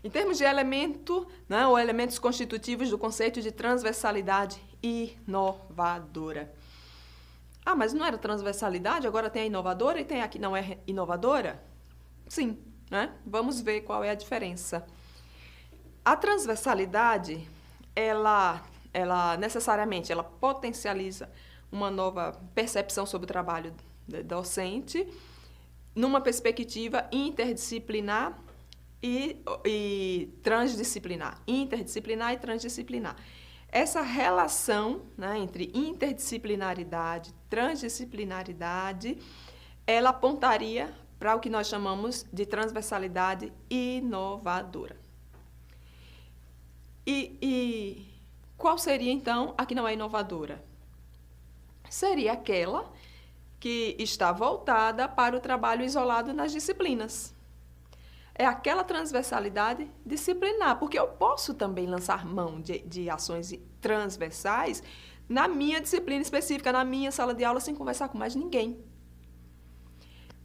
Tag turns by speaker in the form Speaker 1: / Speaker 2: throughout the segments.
Speaker 1: Em termos de elemento, né, ou elementos constitutivos do conceito de transversalidade inovadora. Ah, mas não era transversalidade, agora tem a inovadora e tem a que não é inovadora? Sim, né? Vamos ver qual é a diferença. A transversalidade, ela necessariamente ela potencializa uma nova percepção sobre o trabalho docente numa perspectiva interdisciplinar e transdisciplinar. Interdisciplinar e transdisciplinar. Essa relação, né, entre interdisciplinaridade e transdisciplinaridade, ela apontaria para o que nós chamamos de transversalidade inovadora. E qual seria, então, a que não é inovadora? Seria aquela que está voltada para o trabalho isolado nas disciplinas. É aquela transversalidade disciplinar, porque eu posso também lançar mão de ações transversais na minha disciplina específica, na minha sala de aula, sem conversar com mais ninguém.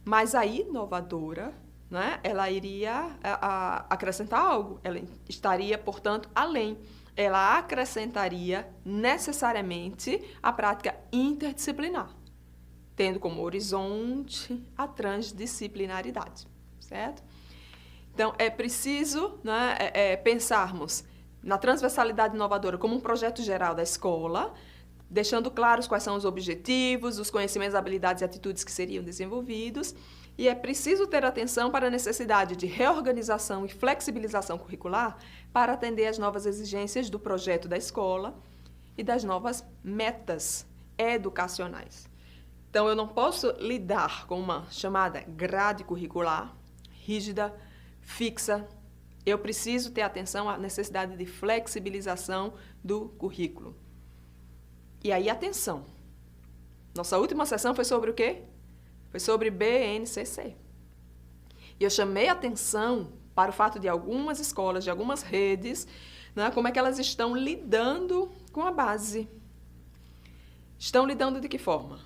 Speaker 1: Mas a inovadora, né, ela iria acrescentar algo, ela estaria, portanto, além. Ela acrescentaria necessariamente a prática interdisciplinar, tendo como horizonte a transdisciplinaridade, certo? Então, é preciso, né, pensarmos na transversalidade inovadora como um projeto geral da escola, deixando claros quais são os objetivos, os conhecimentos, habilidades e atitudes que seriam desenvolvidos, e é preciso ter atenção para a necessidade de reorganização e flexibilização curricular para atender às novas exigências do projeto da escola e das novas metas educacionais. Então, eu não posso lidar com uma chamada grade curricular rígida, fixa. Eu preciso ter atenção à necessidade de flexibilização do currículo. E aí, atenção. Nossa última sessão foi sobre o quê? Foi sobre BNCC. E eu chamei atenção para o fato de algumas escolas, de algumas redes, né, como é que elas estão lidando com a base. Estão lidando de que forma?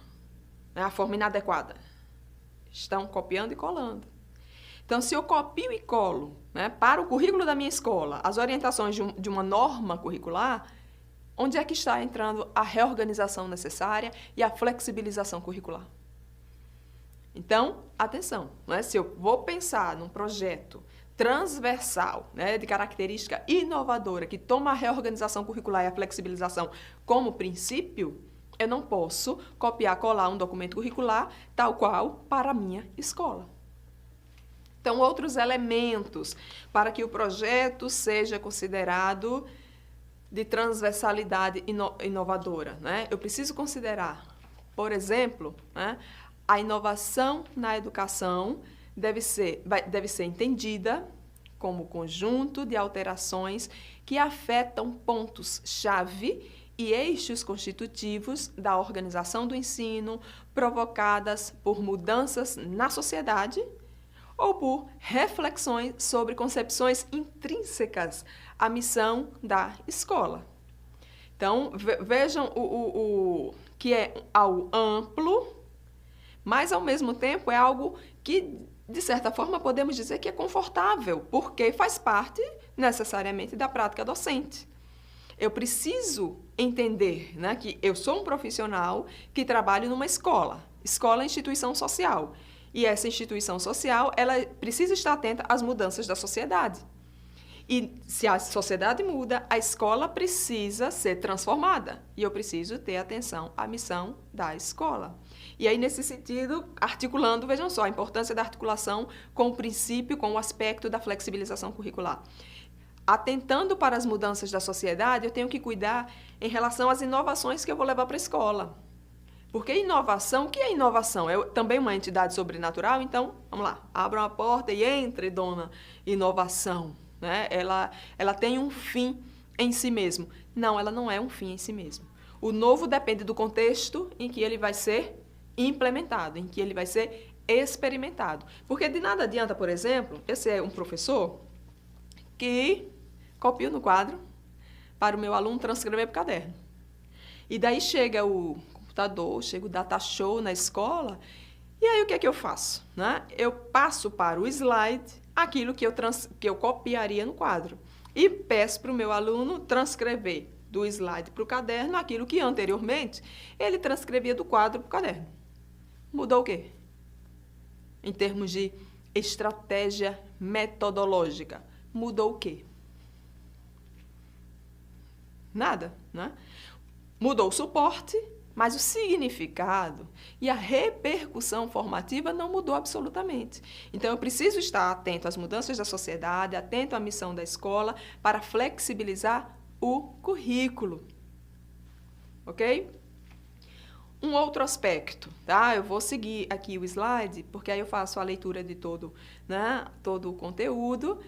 Speaker 1: A forma inadequada. Estão copiando e colando. Então, se eu copio e colo, né, para o currículo da minha escola as orientações de uma norma curricular, onde é que está entrando a reorganização necessária e a flexibilização curricular? Então, atenção, né, se eu vou pensar num projeto transversal, né, de característica inovadora, que toma a reorganização curricular e a flexibilização como princípio, eu não posso copiar, colar um documento curricular tal qual para a minha escola. Então, outros elementos para que o projeto seja considerado de transversalidade inovadora, né? Eu preciso considerar, por exemplo, né, a inovação na educação deve ser entendida como conjunto de alterações que afetam pontos-chave e eixos constitutivos da organização do ensino provocadas por mudanças na sociedade ou por reflexões sobre concepções intrínsecas à missão da escola. Então, vejam o que é algo amplo, mas, ao mesmo tempo, é algo que, de certa forma, podemos dizer que é confortável, porque faz parte, necessariamente, da prática docente. Eu preciso entender, né, que eu sou um profissional que trabalho numa escola. Escola é instituição social. E essa instituição social, ela precisa estar atenta às mudanças da sociedade. E se a sociedade muda, a escola precisa ser transformada. E eu preciso ter atenção à missão da escola. E aí, nesse sentido, articulando, vejam só, a importância da articulação com o princípio, com o aspecto da flexibilização curricular. Atentando para as mudanças da sociedade, eu tenho que cuidar em relação às inovações que eu vou levar para a escola. Porque inovação, o que é inovação? É também uma entidade sobrenatural? Então, vamos lá, abra uma porta e entre, dona inovação. Né? Ela tem um fim em si mesmo. Não, ela não é um fim em si mesmo. O novo depende do contexto em que ele vai ser implementado, em que ele vai ser experimentado. Porque de nada adianta, por exemplo, eu ser um professor que copio no quadro para o meu aluno transcrever para o caderno. E daí chega o computador, chega o data show na escola, e aí o que é que eu faço? Né? Eu passo para o slide aquilo que eu copiaria no quadro. E peço para o meu aluno transcrever do slide para o caderno aquilo que anteriormente ele transcrevia do quadro para o caderno. Mudou o quê? Em termos de estratégia metodológica, mudou o quê? Nada, né? Mudou o suporte, mas o significado e a repercussão formativa não mudou absolutamente. Então, eu preciso estar atento às mudanças da sociedade, atento à missão da escola, para flexibilizar o currículo. Ok? Um outro aspecto, tá? Eu vou seguir aqui o slide, porque aí eu faço a leitura de todo, né, todo o conteúdo,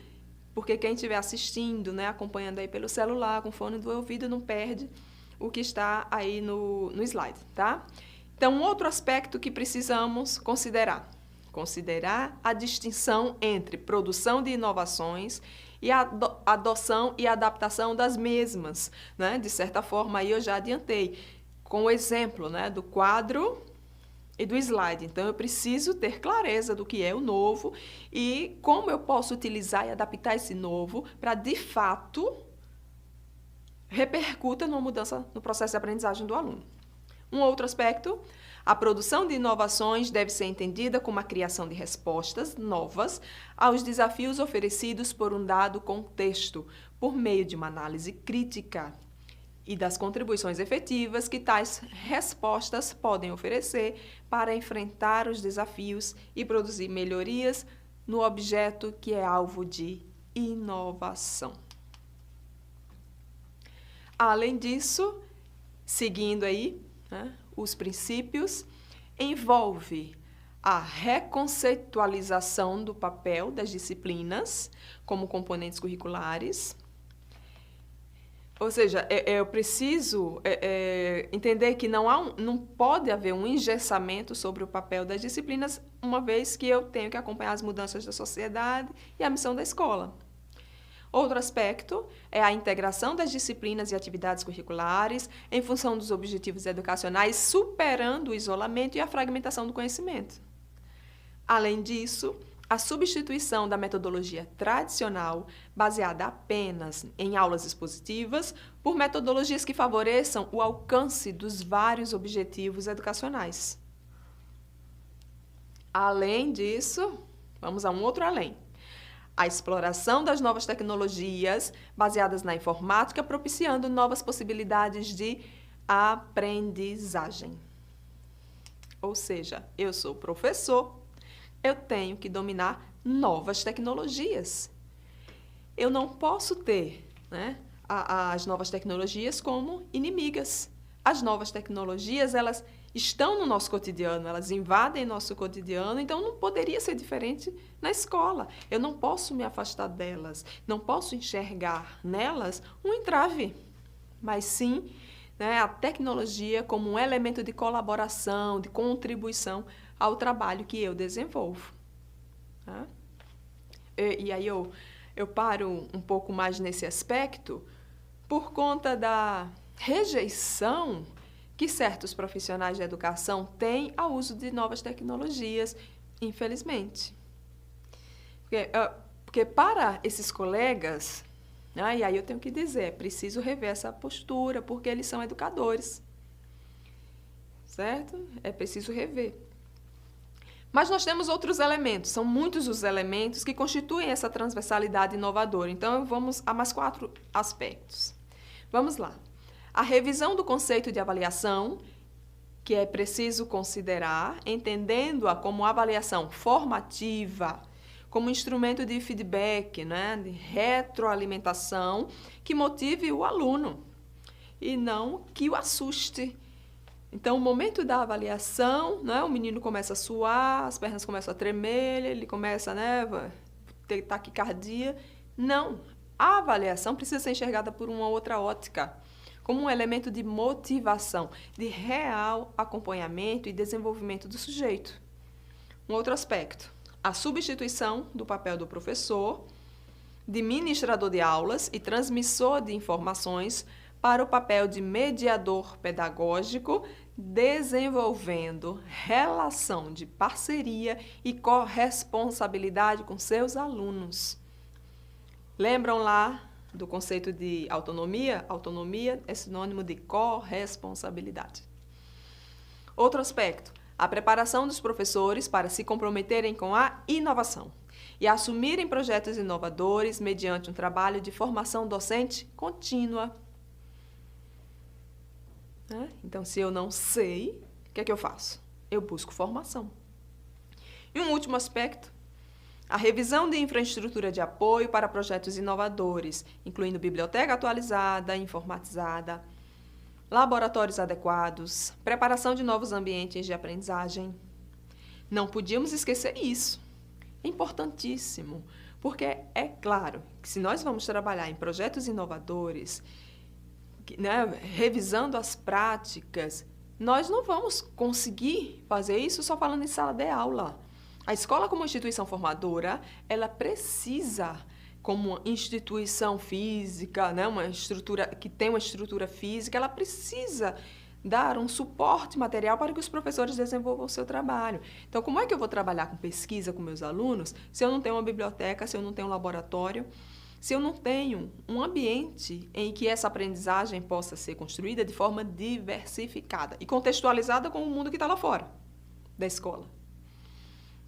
Speaker 1: porque quem estiver assistindo, né, acompanhando aí pelo celular, com fone do ouvido, não perde o que está aí no slide, tá? Então, um outro aspecto que precisamos considerar a distinção entre produção de inovações e a adoção e adaptação das mesmas, né? De certa forma, aí eu já adiantei, com o exemplo, né, do quadro e do slide. Então, eu preciso ter clareza do que é o novo e como eu posso utilizar e adaptar esse novo para, de fato, repercuta numa mudança no processo de aprendizagem do aluno. Um outro aspecto, a produção de inovações deve ser entendida como a criação de respostas novas aos desafios oferecidos por um dado contexto, por meio de uma análise crítica e das contribuições efetivas que tais respostas podem oferecer para enfrentar os desafios e produzir melhorias no objeto que é alvo de inovação. Além disso, seguindo aí, né, os princípios, envolve a reconceitualização do papel das disciplinas como componentes curriculares. Ou seja, eu preciso entender que não pode haver um engessamento sobre o papel das disciplinas, uma vez que eu tenho que acompanhar as mudanças da sociedade e a missão da escola. Outro aspecto é a integração das disciplinas e atividades curriculares em função dos objetivos educacionais, superando o isolamento e a fragmentação do conhecimento. Além disso, a substituição da metodologia tradicional, baseada apenas em aulas expositivas, por metodologias que favoreçam o alcance dos vários objetivos educacionais. Além disso, vamos a um outro além. A exploração das novas tecnologias baseadas na informática, propiciando novas possibilidades de aprendizagem. Ou seja, eu sou professor, eu tenho que dominar novas tecnologias. Eu não posso ter, né, as novas tecnologias como inimigas. As novas tecnologias, elas estão no nosso cotidiano, elas invadem nosso cotidiano, então não poderia ser diferente na escola. Eu não posso me afastar delas, não posso enxergar nelas um entrave, mas sim, né, a tecnologia como um elemento de colaboração, de contribuição ao trabalho que eu desenvolvo. Tá? E aí eu paro um pouco mais nesse aspecto por conta da rejeição que certos profissionais de educação têm ao uso de novas tecnologias, infelizmente. Porque para esses colegas, né, e aí eu tenho que dizer, é preciso rever essa postura, porque eles são educadores. Certo? É preciso rever. Mas nós temos outros elementos, são muitos os elementos que constituem essa transversalidade inovadora. Então, vamos a mais 4 aspectos. Vamos lá. A revisão do conceito de avaliação, que é preciso considerar, entendendo-a como avaliação formativa, como instrumento de feedback, né, de retroalimentação, que motive o aluno e não que o assuste. Então, o momento da avaliação, né, o menino começa a suar, as pernas começam a tremer, ele começa, né, a ter taquicardia. Não, a avaliação precisa ser enxergada por uma outra ótica, como um elemento de motivação, de real acompanhamento e desenvolvimento do sujeito. Um outro aspecto, a substituição do papel do professor, de ministrador de aulas e transmissor de informações para o papel de mediador pedagógico, desenvolvendo relação de parceria e corresponsabilidade com seus alunos. Lembram lá do conceito de autonomia? Autonomia é sinônimo de corresponsabilidade. Outro aspecto, a preparação dos professores para se comprometerem com a inovação e assumirem projetos inovadores mediante um trabalho de formação docente contínua. Então, se eu não sei, o que é que eu faço? Eu busco formação. E um último aspecto, a revisão de infraestrutura de apoio para projetos inovadores, incluindo biblioteca atualizada, informatizada, laboratórios adequados, preparação de novos ambientes de aprendizagem. Não podíamos esquecer isso. É importantíssimo, porque é claro que se nós vamos trabalhar em projetos inovadores, revisando as práticas, nós não vamos conseguir fazer isso só falando em sala de aula. A escola, como instituição formadora, ela precisa, como instituição física, uma estrutura que tem uma estrutura física, ela precisa dar um suporte material para que os professores desenvolvam o seu trabalho. Então, como é que eu vou trabalhar com pesquisa com meus alunos se eu não tenho uma biblioteca, se eu não tenho um laboratório, se eu não tenho um ambiente em que essa aprendizagem possa ser construída de forma diversificada e contextualizada com o mundo que está lá fora da escola?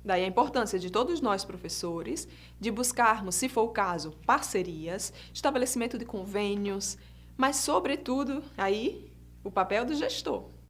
Speaker 1: Daí a importância de todos nós, professores, de buscarmos, se for o caso, parcerias, estabelecimento de convênios, mas, sobretudo, aí, o papel do gestor.